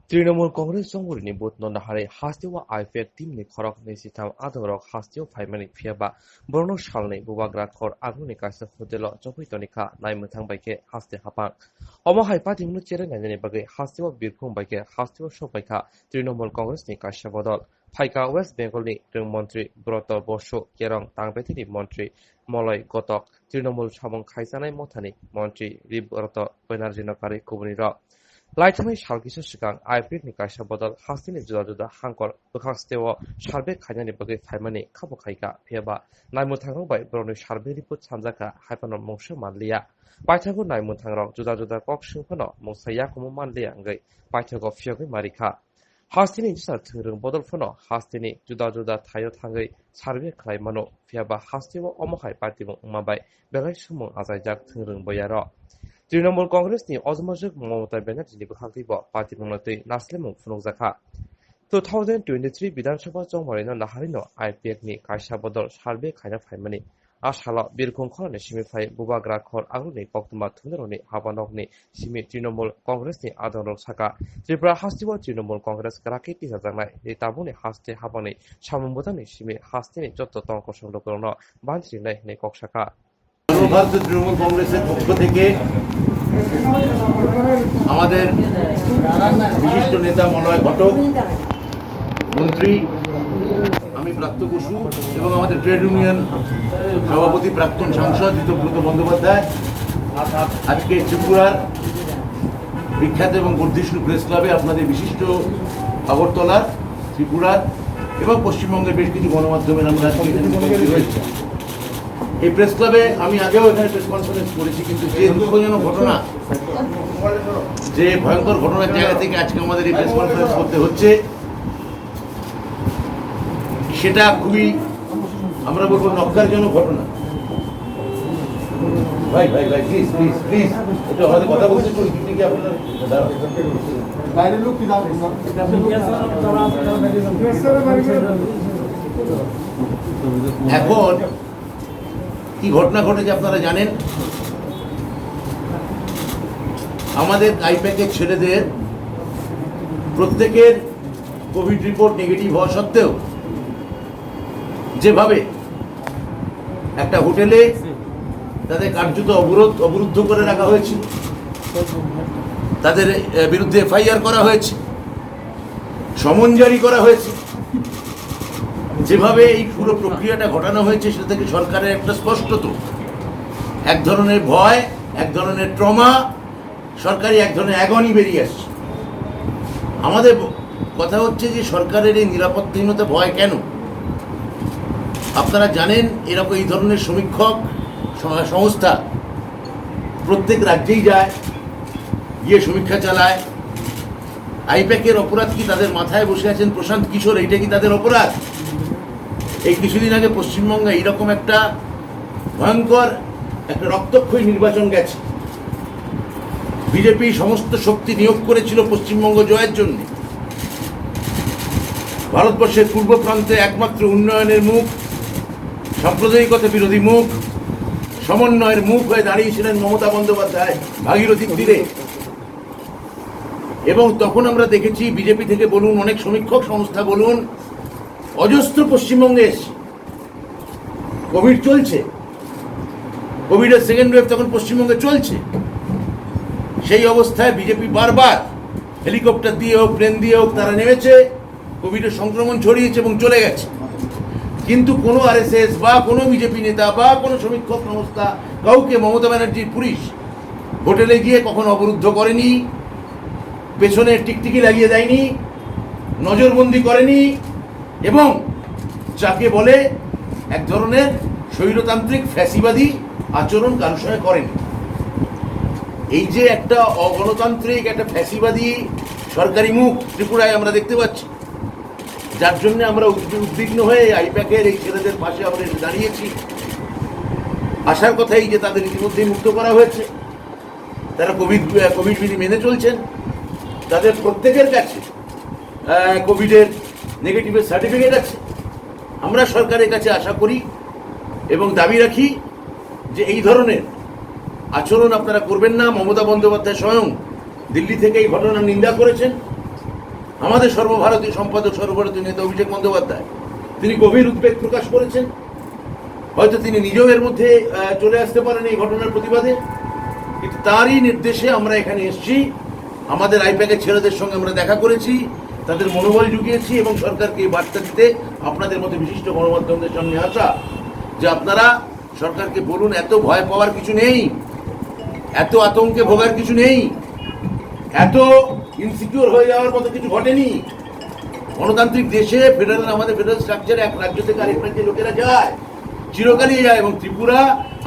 তৃণমূল কংগ্রেস জঙ্গলनि बुथनन्द हारि हास्तिवा आइपेक टीमनि खरक नैजिथाम आदरक हास्तिव फाइमानि फियाबा बरनो सालनि बुबाग्रा खर आगुनि कासे होदेल जफैतनिखा नायमोथां बायके हास्ति हापां अम हाइपा टीमनु चेरे नायनायनि बागै हास्तिवा बिरखुं बायके हास्तिवा सबायखा तृणमूल कংগ্রেসनि काश्य बदल फाइका वेस्ट बेंगलनि रोंमन्त्री ब्रत बसु केरं तांबेतिनि मन्त्री मलय गतक तृणमूल साबुं खायजानाय मथानि मन्त्री रिब्रत बैनार्जिनकारि कुबुनि र लाइथामै सालगिसा सिगां आइपिएफनि काश्य बदल हास्तिनि जुदा जुदा हांकर बोखांस्तेव सार्भे खायनायनि बागै फाइमानि खाबु खायगा फेबा नायमोथांबाय बर'नि सार्भे रिपोर्ट सानजाखा हाइपान मंसो मानलिया पाइथागु नायमोथांराव जुदा जुदा कक सिंफोनो मंसाया कुमु मानलिया अंगै पाइथागु फियगै मारिखा हास्तिनि जिसा थोरों बदलफोनो हास्तिनि जुदा जुदा थायो थांगै सार्भे खालायमानो फेबा हास्तिव अमहाय पार्टिबो उमाबाय बेलाय सुमुं आजायजाक थोरों बयार तृणमूल कংগ্রেসनि अजमजक ममता बेनार्जीनि बोखांखैबो पार्टी बुंनानै नास्लेमुं फुनुजाखा 2023 विधानसभा जंगमरिनो नाहारिनो आइपिएफनि काश्य बदल सार्भे खायना फाइमानि आसाला बिरखं खरनि सिमिफाय बुबाग्रा खर आगुनि कक्तमा थुनरनि हाबानकनि सिमि तृणमूल कংগ্রেসनि आदरक साका त्रिपुरा हास्तिव तृणमूल कংগ্রেস राकेटि जाजानाय रिताबुनि हास्ति हाबानि सामुंबुदानि सिमि हास्तिनि जत्त तंक संलकरनो बानसिनाय नै कक्साका ভারতীয় তৃণমূল কংগ্রেসের পক্ষ থেকে আমাদের বিশিষ্ট নেতা মলয় ঘটক মন্ত্রী আমি প্রাপ্ত বসু এবং আমাদের ট্রেড ইউনিয়ন সভাপতি প্রাক্তন সাংসদ ঋতব্রত বন্দ্যোপাধ্যায় আজকে ত্রিপুরার বিখ্যাত এবং বর্ধিষ্ণু প্রেস ক্লাবে আপনাদের বিশিষ্ট আগরতলার ত্রিপুরার এবং পশ্চিমবঙ্গের বেশ কিছু গণমাধ্যমের আমরা রয়েছে এই প্রেস ক্লাবে আমি আগেও এখানে প্রেস কনফারেন্স করেছি, কিন্তু যে দুঃখজনক ঘটনা, যে ভয়ঙ্কর ঘটনার জায়গা থেকে আজকে আমাদের এই প্রেস কনফারেন্স করতে হচ্ছে, সেটা খুবই আমরা বলবো নক্কারজনক ঘটনা। ভাই ভাই ভাই প্লিজ প্লিজ প্লিজ একটু আমাদের কথা বলতে চলুন, কিন্তু কি আপনার বাইরের লোক কি এখন কি ঘটনা ঘটেছে আপনারা জানেন। আমাদের আইপ্যাকের ছেলেদের প্রত্যেকের কোভিড রিপোর্ট নেগেটিভ হওয়া সত্ত্বেও যেভাবে একটা হোটেলে তাদের কার্যত অবরুদ্ধ করে রাখা হয়েছিল, তাদের বিরুদ্ধে এফআইআর করা হয়েছে, সমন জারি করা হয়েছে, যেভাবে এই পুরো প্রক্রিয়াটা ঘটানো হয়েছে সেটা থেকে সরকারের একটা স্পষ্টত এক ধরনের ভয়, এক ধরনের ট্রমা, সরকারি এক ধরনের অ্যাগনি বেরিয়ে আসছে। আমাদের কথা হচ্ছে যে সরকারের এই নিরাপত্তাহীনতা ভয় কেন? আপনারা জানেন এরকম এই ধরনের সমীক্ষক সংস্থা প্রত্যেক রাজ্যেই যায়, গিয়ে সমীক্ষা চালায়। আইপ্যাকের অপরাধ কি তাদের মাথায় বসে আছেন প্রশান্ত কিশোর, এইটা কি তাদের অপরাধ? এই কিছুদিন আগে পশ্চিমবঙ্গে এইরকম একটা ভয়ঙ্কর একটা রক্তক্ষয়ী নির্বাচন গেছে। বিজেপি সমস্ত শক্তি নিয়োগ করেছিল পশ্চিমবঙ্গ জয়ের জন্য। ভারতবর্ষের পূর্ব প্রান্তে একমাত্র উন্নয়নের মুখ, সাম্প্রদায়িকতা বিরোধী মুখ, সমন্বয়ের মুখ হয়ে দাঁড়িয়েছিলেন মমতা বন্দ্যোপাধ্যায় ভাগীরথীর তীরে। এবং তখন আমরা দেখেছি বিজেপি থেকে বলুন, অনেক সমীক্ষক সংস্থা বলুন, অজস্র পশ্চিমবঙ্গে এসছে। কোভিড চলছে, কোভিডের সেকেন্ড ওয়েভ তখন পশ্চিমবঙ্গে চলছে। সেই অবস্থায় বিজেপি বারবার হেলিকপ্টার দিয়ে হোক, প্লেন দিয়ে হোক তারা নেমেছে, কোভিডের সংক্রমণ ছড়িয়েছে এবং চলে গেছে। কিন্তু কোনো আরএসএস বা কোনো বিজেপি নেতা বা কোনো সমীক্ষক সংস্থা কাউকে মমতা ব্যানার্জির পুলিশ হোটেলে গিয়ে কখনো অবরুদ্ধ করেনি, পেছনে টিকটিকি লাগিয়ে দেয়নি, নজরবন্দি করেনি এবং যাকে বলে এক ধরনের স্বৈরতান্ত্রিক ফ্যাসিবাদী আচরণ কারোর সঙ্গে করেনি। এই যে একটা অগণতান্ত্রিক একটা ফ্যাসিবাদী সরকারি মুখ ত্রিপুরায় আমরা দেখতে পাচ্ছি, যার জন্য আমরা উদ্বিগ্ন হয়ে আইপ্যাকের এই ছেলেদের পাশে আমরা এসে দাঁড়িয়েছি। আসার কথা এই যে তাদের ইতিমধ্যেই মুক্ত করা হয়েছে, তারা কোভিড বিধি মেনে চলছেন, তাদের প্রত্যেকের কাছে কোভিডের নেগেটিভের সার্টিফিকেট আছে। আমরা সরকারের কাছে আশা করি এবং দাবি রাখি যে এই ধরনের আচরণ আপনারা করবেন না। মমতা বন্দ্যোপাধ্যায় স্বয়ং দিল্লি থেকে এই ঘটনার নিন্দা করেছেন আমাদের সর্বভারতীয় সম্পাদক, সর্বভারতীয় নেতা অভিষেক বন্দ্যোপাধ্যায়, তিনি গভীর উদ্বেগ প্রকাশ করেছেন। হয়তো তিনি নিজেও এর মধ্যে চলে আসতে পারেন এই ঘটনার প্রতিবাদে, কিন্তু তারই নির্দেশে আমরা এখানে এসেছি। আমাদের আইপ্যাকের ছেলেদের সঙ্গে আমরা দেখা করেছি, তাদের মনোবল জুগিয়েছি এবং সরকারকে এই বার্তা দিতে আপনাদের মতো বিশিষ্ট গণমাধ্যমদের সামনে আসা, যে আপনারা সরকারকে বলুন এত ভয় পাওয়ার কিছু নেই, এত আতঙ্কে ভোগার কিছু নেই, এত ইনসিকিউর হয়ে যাওয়ার মতো কিছু ঘটেনি। গণতান্ত্রিক দেশে আমাদের ফেডারেল স্ট্রাকচারে এক রাজ্য থেকে আরেক রাজ্যে লোকেরা যায়, চিরকালই যায়। এবং ত্রিপুরা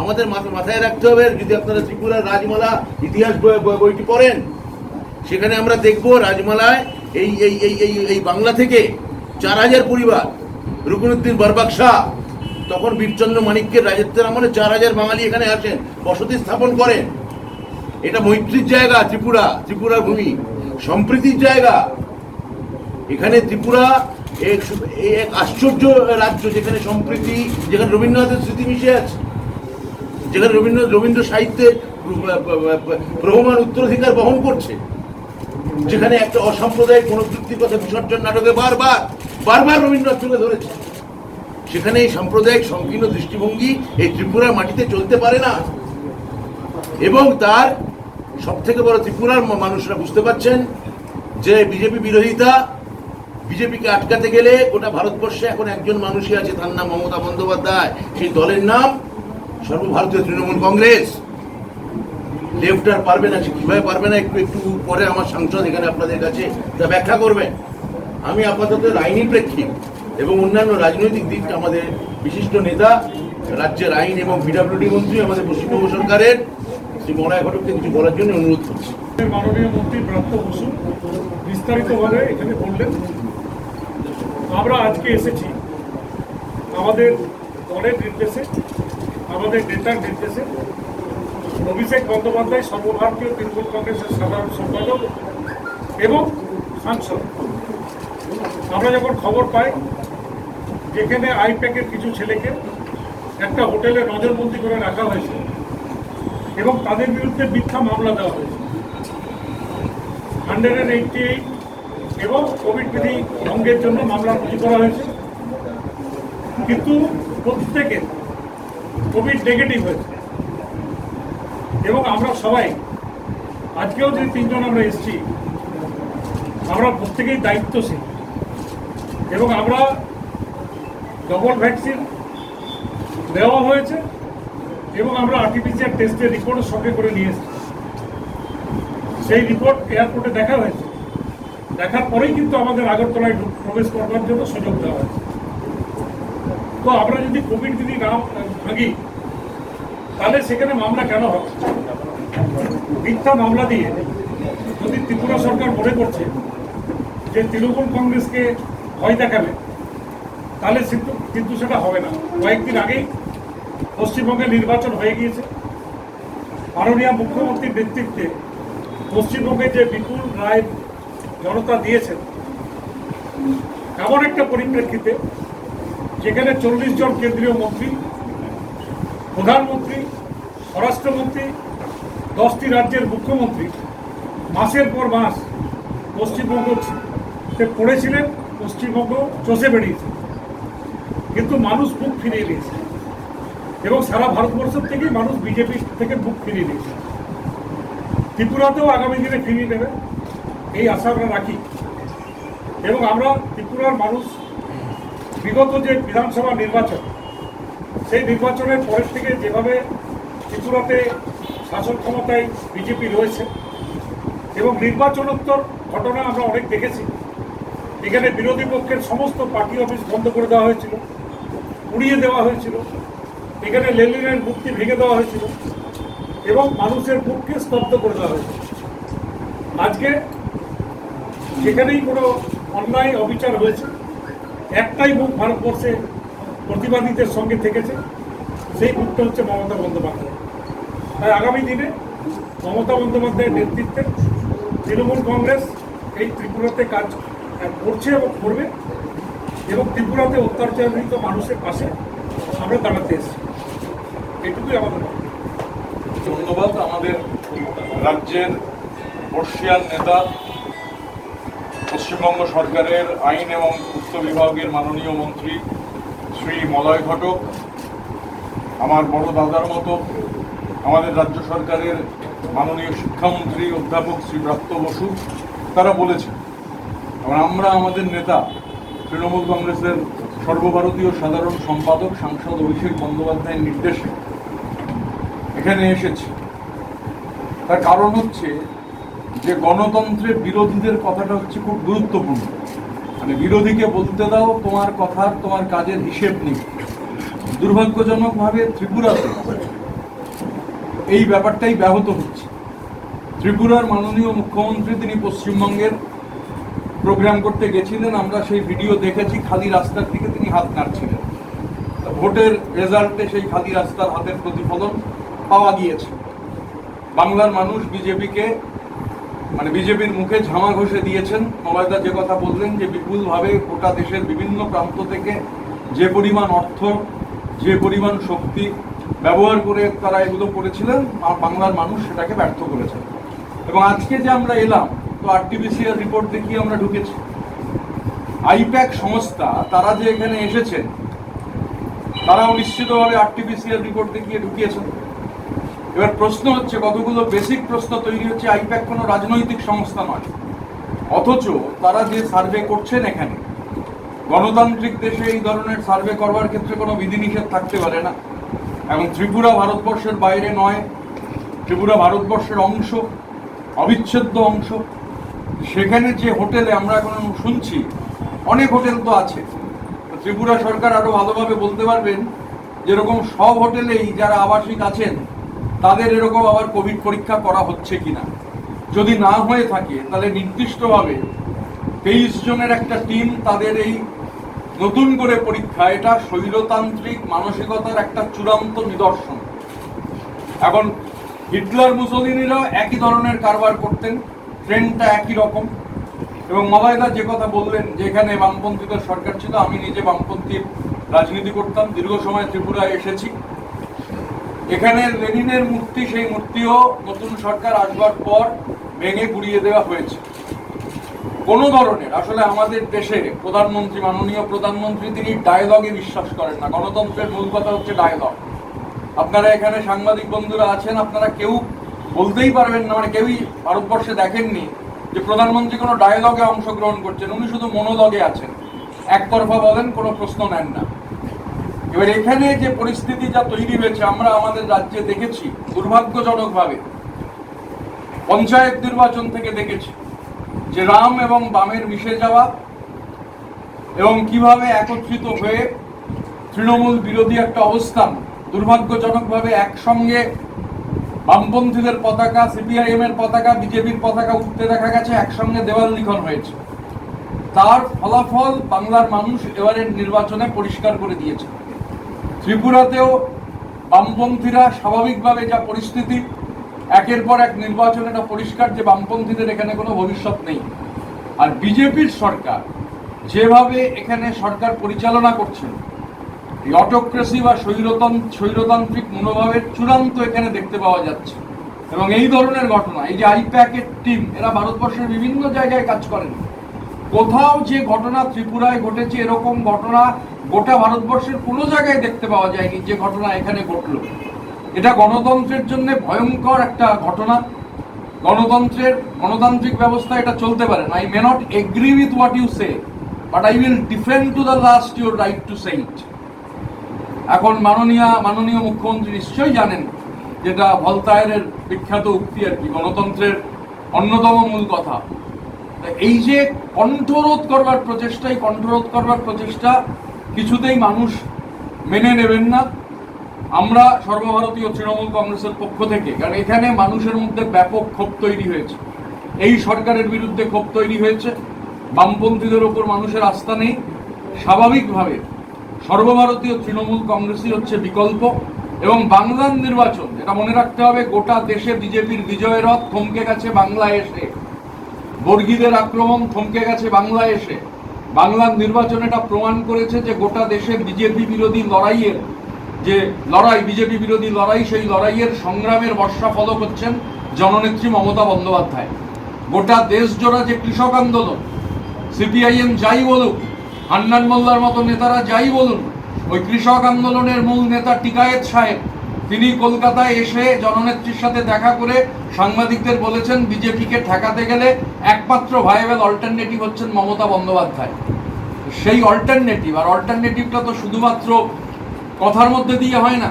আমাদের মাথায় রাখতে হবে, যদি আপনারা ত্রিপুরার রাজমালা ইতিহাস বইটি পড়েন, সেখানে আমরা দেখব রাজমালায় এই এই এই এই এই বাংলা থেকে 4000 পরিবার, রুকনুদ্দিন বরবাক শাহ, তখন বীরচন্দ্র মানিক্যের রাজত্বের আমলে 4000 বাঙালি এখানে আসেন, বসতি স্থাপন করেন। এটা মৈত্রীর জায়গা, ত্রিপুরার ভূমি, সম্প্রীতির জায়গা। এখানে ত্রিপুরা এক আশ্চর্য রাজ্য, যেখানে সম্প্রীতি, যেখানে রবীন্দ্রনাথের স্মৃতি মিশে আছে, যেখানে রবীন্দ্র সাহিত্যের প্রবহমান উত্তরাধিকার বহন করছে, যেখানে একটা অসাম্প্রদায়িক মনোবৃত্তির কথা বিসর্জন নাটকে বারবার রবীন্দ্রনাথ তুলে ধরেছে। সেখানে এই সাম্প্রদায়িক সংকীর্ণ দৃষ্টিভঙ্গি এই ত্রিপুরার মাটিতে চলতে পারে না। এবং তার সব থেকে বড়, ত্রিপুরার মানুষরা বুঝতে পারছেন যে বিজেপি বিরোধিতা, বিজেপিকে আটকাতে গেলে গোটা ভারতবর্ষে এখন একজন মানুষই আছে, তার নাম মমতা বন্দ্যোপাধ্যায়। সেই দলের নাম সর্বভারতীয় তৃণমূল কংগ্রেস। লেফট আর পারবে না, কিভাবে পারবে না একটু পরে আমার সাংসদ এখানে আপনাদের কাছে তা ব্যাখ্যা করবেন। আমি আপাতত আইনি প্রেক্ষিত এবং অন্যান্য রাজনৈতিক দিক আমাদের বিশিষ্ট নেতা, রাজ্যের আইন এবং পিডব্লিউডি মন্ত্রী, আমাদের পশ্চিমবঙ্গ সরকারের শ্রী মলয় ঘটককে কিছু বলার জন্য অনুরোধ করছি। মাননীয় মন্ত্রী ব্রাত্য বসু বিস্তারিতভাবে এখানে বললেন। আমরা আজকে এসেছি আমাদের দলের নির্দেশে, আমাদের নেতার নির্দেশে। অভিষেক বন্দ্যোপাধ্যায় সর্বভারতীয় তৃণমূল কংগ্রেসের সাধারণ সম্পাদক এবং সাংসদ, আমরা যখন খবর পাই যেখানে আইপ্যাকের কিছু ছেলেকে একটা হোটেলে নজরবন্দি করে রাখা হয়েছে এবং তাদের বিরুদ্ধে মিথ্যা মামলা দেওয়া হয়েছে 188 এবং কোভিড বিধি ভঙ্গের জন্য মামলা রুজু করা হয়েছে, কিন্তু প্রত্যেকে কোভিড নেগেটিভ হয়েছে। এবং আমরা সবাই আজকেও যে 3 জন আমরা এসেছি, আমরা প্রত্যেকেই দায়িত্বশীল এবং আমরা ডবল ভ্যাকসিন দেওয়া হয়েছে এবং আমরা আরটিপিসিআর টেস্টের রিপোর্টের সঙ্গে করে নিয়ে এসেছি। সেই রিপোর্ট এয়ারপোর্টে দেখা হয়েছে, দেখার পরেই কিন্তু আমাদের আগরতলায় প্রবেশ করবার জন্য সুযোগ দেওয়া হয়েছে। তো আমরা যদি কোভিড বিধি না ভাঙি, তাহলে সেখানে মামলা কেন হবে? মিথ্যা মামলা দিয়ে যদি ত্রিপুরা সরকার মনে করছে যে তৃণমূল কংগ্রেসকে ভয় দেখাবে, তাহলে কিন্তু সেটা হবে না। কয়েকদিন আগেই পশ্চিমবঙ্গে নির্বাচন হয়ে গিয়েছে। মাননীয় মুখ্যমন্ত্রীর নেতৃত্বে পশ্চিমবঙ্গে যে বিপুল রায় জনতা দিয়েছেন, এমন একটা পরিপ্রেক্ষিতে যেখানে 40 জন কেন্দ্রীয় মন্ত্রী, প্রধানমন্ত্রী, স্বরাষ্ট্রমন্ত্রী, 10টি রাজ্যের মুখ্যমন্ত্রী মাসের পর মাস পশ্চিমবঙ্গে পড়েছিলেন, পশ্চিমবঙ্গ চষে বেরিয়েছে, কিন্তু মানুষ মুখ ফিরিয়ে নিয়েছে এবং সারা ভারতবর্ষের থেকেই মানুষ বিজেপি থেকে মুখ ফিরিয়ে নিয়েছে। ত্রিপুরাতেও আগামী দিনে ফিরিয়ে নেবে এই আশা আমরা রাখি। এবং আমরা ত্রিপুরার মানুষ বিগত যে বিধানসভা নির্বাচন, সেই নির্বাচনের পরের থেকে যেভাবে ত্রিপুরাতে শাসন ক্ষমতায় বিজেপি রয়েছে এবং নির্বাচনোত্তর ঘটনা আমরা অনেক দেখেছি। এখানে বিরোধী পক্ষের সমস্ত পার্টি অফিস বন্ধ করে দেওয়া হয়েছিল, উড়িয়ে দেওয়া হয়েছিল, এখানে লেনদেনের মুক্তি ভেঙে দেওয়া হয়েছিল এবং মানুষের মুখকে স্তব্ধ করে দেওয়া হয়েছিল। আজকে যেখানেই কোনো অন্যায় অবিচার হয়েছে, একটাই মুখ ভারতবর্ষে প্রতিবাদীদের সঙ্গে থেকেছে, সেই মুখটা হচ্ছে মমতা বন্দ্যোপাধ্যায়। তাই আগামী দিনে মমতা বন্দ্যোপাধ্যায়ের নেতৃত্বে তৃণমূল কংগ্রেস এই ত্রিপুরাতে কাজ করছে এবং করবে এবং ত্রিপুরাতে অত্যাচারিত মানুষের পাশে আমরা দাঁড়াতে এসেছি। এটুকুই আমাদের ধন্যবাদ আমাদের রাজ্যের বর্ষিয়ান নেতা পশ্চিমবঙ্গ সরকারের আইন এবং পূর্ত বিভাগের মাননীয় মন্ত্রী শ্রী মলয় ঘটক, আমার বড় দাদার মতো আমাদের রাজ্য সরকারের মাননীয় শিক্ষামন্ত্রী অধ্যাপক শ্রী ব্রাত্য বসু, তারা বলেছেন এবং আমরা আমাদের নেতা তৃণমূল কংগ্রেসের সর্বভারতীয় সাধারণ সম্পাদক সাংসদ অভিষেক বন্দ্যোপাধ্যায়ের নির্দেশে এখানে এসেছি। তার কারণ হচ্ছে যে গণতন্ত্রের বিরোধীদের কথাটা হচ্ছে খুব গুরুত্বপূর্ণ। মানে বিরোধীকে বলতে দাও তোমার কথার তোমার কাজের হিসেব নেই। দুর্ভাগ্যজনকভাবে ত্রিপুরাতে এই ব্যাপারটাই ব্যাহত হচ্ছে। ত্রিপুরার মাননীয় মুখ্যমন্ত্রী তিনি পশ্চিমবঙ্গের প্রোগ্রাম করতে গেছিলেন, আমরা সেই ভিডিও দেখেছি। খালি রাস্তার দিকে তিনি হাত নাড়ছিলেন। ভোটের রেজাল্টে সেই খালি রাস্তার হাতের প্রতিফলন পাওয়া গিয়েছে। বাংলার মানুষ বিজেপিকে বিজেপির মুখে ঝামা ঘষে দিয়েছেন। মলয়দা যে কথা বললেন যে বিপুলভাবে গোটা দেশের বিভিন্ন প্রান্ত থেকে যে পরিমাণ অর্থ, যে পরিমাণ শক্তি ব্যবহার করে তারা এগুলো করেছিলেন, বাংলার মানুষ সেটাকে ব্যর্থ করেছেন। এবং আজকে যে আমরা এলাম, তো আরটিপিসিআর রিপোর্ট দেখিয়ে আমরা ঢুকেছি। আইপ্যাক সংস্থা তারা যে এখানে এসেছেন, তারাও নিশ্চিতভাবে আরটিপিসিআর রিপোর্ট দেখিয়ে ঢুকিয়েছেন। এবার প্রশ্ন হচ্ছে, কতগুলো বেসিক প্রশ্ন তৈরি হচ্ছে। আইপ্যাক কোনো রাজনৈতিক সংস্থা নয়, অথচ তারা যে সার্ভে করছেন এখানে, গণতান্ত্রিক দেশে এই ধরনের সার্ভে করবার ক্ষেত্রে কোনো বিধিনিষেধ থাকতে পারে না। এবং ত্রিপুরা ভারতবর্ষের বাইরে নয়, ত্রিপুরা ভারতবর্ষের অংশ, অবিচ্ছেদ্য অংশ। সেখানে যে হোটেলে আমরা এখন শুনছি, অনেক হোটেল তো আছে, ত্রিপুরা সরকার আরো ভালোভাবে বলতে পারবেন যেরকম সব হোটেলেই যারা আবাসিক আছেন তাদের এরকম আবার কোভিড পরীক্ষা করা হচ্ছে কিনা। যদি না হয়ে থাকে তাহলে নির্দিষ্টভাবে 23 জনের একটা টিম তাদের এই নতুন করে পরীক্ষা, এটা স্বৈরতান্ত্রিক মানসিকতার একটা চূড়ান্ত নিদর্শন। এখন হিটলার মুসোলিনিরাও একই ধরনের কারবার করতেন, ট্রেন্ডটা একই রকম। এবং মলয়দা যে কথা বললেন যে এখানে বামপন্থীদের সরকার ছিল, আমি নিজে বামপন্থী রাজনীতি করতাম, দীর্ঘ সময় ত্রিপুরায় এসেছি। এখানে লেনিনের মূর্তি, সেই মূর্তিও নতুন সরকার আসবার পর ভেঙে গুড়িয়ে দেওয়া হয়েছে। কোনো ধরনের আসলে আমাদের দেশে প্রধানমন্ত্রী, মাননীয় প্রধানমন্ত্রী, তিনি ডায়ালগে বিশ্বাস করেন না। গণতন্ত্রের মূল কথা হচ্ছে ডায়ালগ। আপনারা এখানে সাংবাদিক বন্ধুরা আছেন, আপনারা কেউ বলতেই পারবেন না, কেউই ভারতবর্ষে দেখেননি যে প্রধানমন্ত্রী কোনো ডায়ালগে অংশগ্রহণ করছেন। উনি শুধু মনোলগে আছেন, একতরফা বলেন, কোনো প্রশ্ন নেন না। এবার এখানে যে পরিস্থিতি যা তৈরি হয়েছে, আমরা আমাদের রাজ্যে দেখেছি দুর্ভাগ্যজনকভাবে, পঞ্চায়েত নির্বাচন থেকে দেখেছি যে রাম এবং বামের মিশে যাওয়া এবং কিভাবে একত্রিত হয়ে তৃণমূল বিরোধী একটা অবস্থান, দুর্ভাগ্যজনকভাবে একসঙ্গে বামপন্থীদের পতাকা, সিপিআইএম এর পতাকা, বিজেপির পতাকা উঠতে দেখা গেছে, একসঙ্গে দেওয়াল লিখন হয়েছে। তার ফলাফল বাংলার মানুষ এবারের নির্বাচনে পরিষ্কার করে দিয়েছে। ত্রিপুরাতেও বামপন্থীরা স্বাভাবিকভাবে যা পরিস্থিতি, একের পর এক নির্বাচন, এটা পরিষ্কার যে বামপন্থীদের এখানে কোনো ভবিষ্যৎ নেই। আর বিজেপির সরকার যেভাবে এখানে সরকার পরিচালনা করছেন, এই অটোক্রেসি বা স্বৈরতান্ত্রিক মনোভাবের চূড়ান্ত এখানে দেখতে পাওয়া যাচ্ছে। এবং এই ধরনের ঘটনা, এই যে আইপ্যাকের টিম, এরা ভারতবর্ষের বিভিন্ন জায়গায় কাজ করেন। কোথাও যে ঘটনা ত্রিপুরায় ঘটেছে, এরকম ঘটনা গোটা ভারতবর্ষের কোনো জায়গায় দেখতে পাওয়া যায়নি যে ঘটনা এখানে ঘটল। এটা গণতন্ত্রের জন্য ভয়ঙ্কর একটা ঘটনা। গণতান্ত্রিক ব্যবস্থা এটা চলতে পারে না। I may not agree with what you say, but I will defend to the last your right to say it. এখন মাননীয় মুখ্যমন্ত্রী নিশ্চয়ই জানেন, যেটা ভলতায়ারের বিখ্যাত উক্তি আর কি, গণতন্ত্রের অন্যতম মূল কথা। এই যে কণ্ঠরোধ করবার প্রচেষ্টা কিছুতেই মানুষ মেনে নেবেন না। আমরা সর্বভারতীয় তৃণমূল কংগ্রেসের পক্ষ থেকে, কারণ এখানে মানুষের মধ্যে ব্যাপক ক্ষোভ তৈরি হয়েছে, এই সরকারের বিরুদ্ধে ক্ষোভ তৈরি হয়েছে, বামপন্থীদের ওপর মানুষের আস্থা নেই। স্বাভাবিকভাবে সর্বভারতীয় তৃণমূল কংগ্রেসই হচ্ছে বিকল্প। এবং বাংলার নির্বাচন, এটা মনে রাখতে হবে, গোটা দেশে বিজেপির বিজয়ের রথ থমকে গেছে বাংলায় এসে, বর্গীদের আক্রমণ থমকে গেছে বাংলায় এসে। বাংলার নির্বাচন এটা প্রমাণ করেছে যে গোটা দেশে বিজেপি বিরোধী লড়াই, সেই লড়াইয়ের সংগ্রামের বর্ষা ফলক হচ্ছেন জননেত্রী মমতা বন্দ্যোপাধ্যায়। গোটা দেশ জোড়া যে কৃষক আন্দোলন, সিপিআইএম যাই বলুক, হান্নান মোল্লার মতো নেতারা যাই বলুন, ওই কৃষক আন্দোলনের মূল নেতা টিকায়েত সাহেব তিনি কলকাতায় এসে জননেত্রীর সাথে দেখা করে সাংবাদিকদের বলেছেন বিজেপিকে ঠেকাতে গেলে একমাত্র ভাইয়েবল অল্টারনেটিভ হচ্ছেন মমতা বন্দ্যোপাধ্যায়। সেই অল্টারনেটিভটা তো শুধুমাত্র কথার মধ্যে দিয়ে হয় না,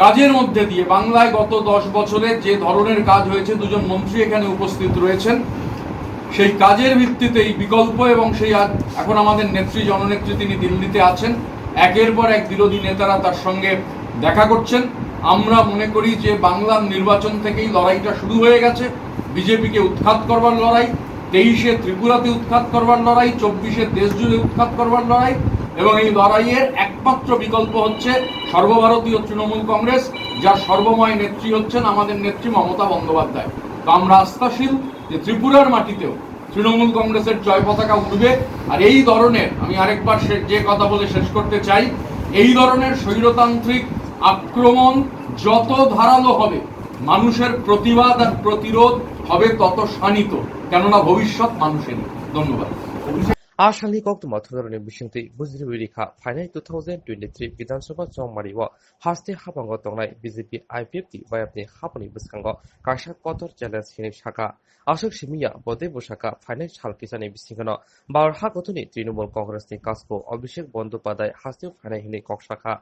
কাজের মধ্যে দিয়ে। বাংলায় গত 10 বছরে যে ধরনের কাজ হয়েছে, দুজন মন্ত্রী এখানে উপস্থিত রয়েছেন, সেই কাজের ভিত্তিতেই বিকল্প এবং সেই এখন আমাদের নেত্রী জননেত্রী তিনি দিল্লিতে আছেন, একের পর এক বিরোধী নেতারা তার সঙ্গে দেখা করছেন। আমরা মনে করি যে বাংলার নির্বাচন থেকেই লড়াইটা শুরু হয়ে গেছে। বিজেপিকে উৎখাত করবার লড়াই, 23-এ ত্রিপুরাতে উৎখাত করবার লড়াই, 24-এ দেশ জুড়ে উৎখাত করবার লড়াই, এবং এই লড়াইয়ের একমাত্র বিকল্প হচ্ছে সর্বভারতীয় তৃণমূল কংগ্রেস, যার সর্বময় নেত্রী হচ্ছেন আমাদের নেত্রী মমতা বন্দ্যোপাধ্যায়। তো আমরা আস্থাশীল যে ত্রিপুরার মাটিতেও তৃণমূল কংগ্রেসের জয় পতাকা উঠবে। আর এই ধরনের, আমি আরেকবার যে কথা বলে শেষ করতে চাই, এই ধরনের স্বৈরতান্ত্রিক আক্রমণ যত ধারালো হবে, মানুষের প্রতিবাদ আর প্রতিরোধ হবে তত শানিত, কেননা ভবিষ্যৎ মানুষেরই। ধন্যবাদ। आसामनि कक्टमा थुनारनि बिसिंथि बुजिरि रेखा फाइनाल 2023 विधानसभा चौमारिव हास्ते हाबांग तंनाय बीजेपी आईपीएफटी बायाबनि हाबनि बसखांग कासा कतर चेलेन्ज हिनि साका आशोक सिमिया बदे बसाका फाइनाल सालकिसानि बिसिंगनो बार हागतनि तृणमूल कांग्रेसनि कासको अभिषेक बंदोपाध्याय हास्ते फाइनाल हिनि कक्साखा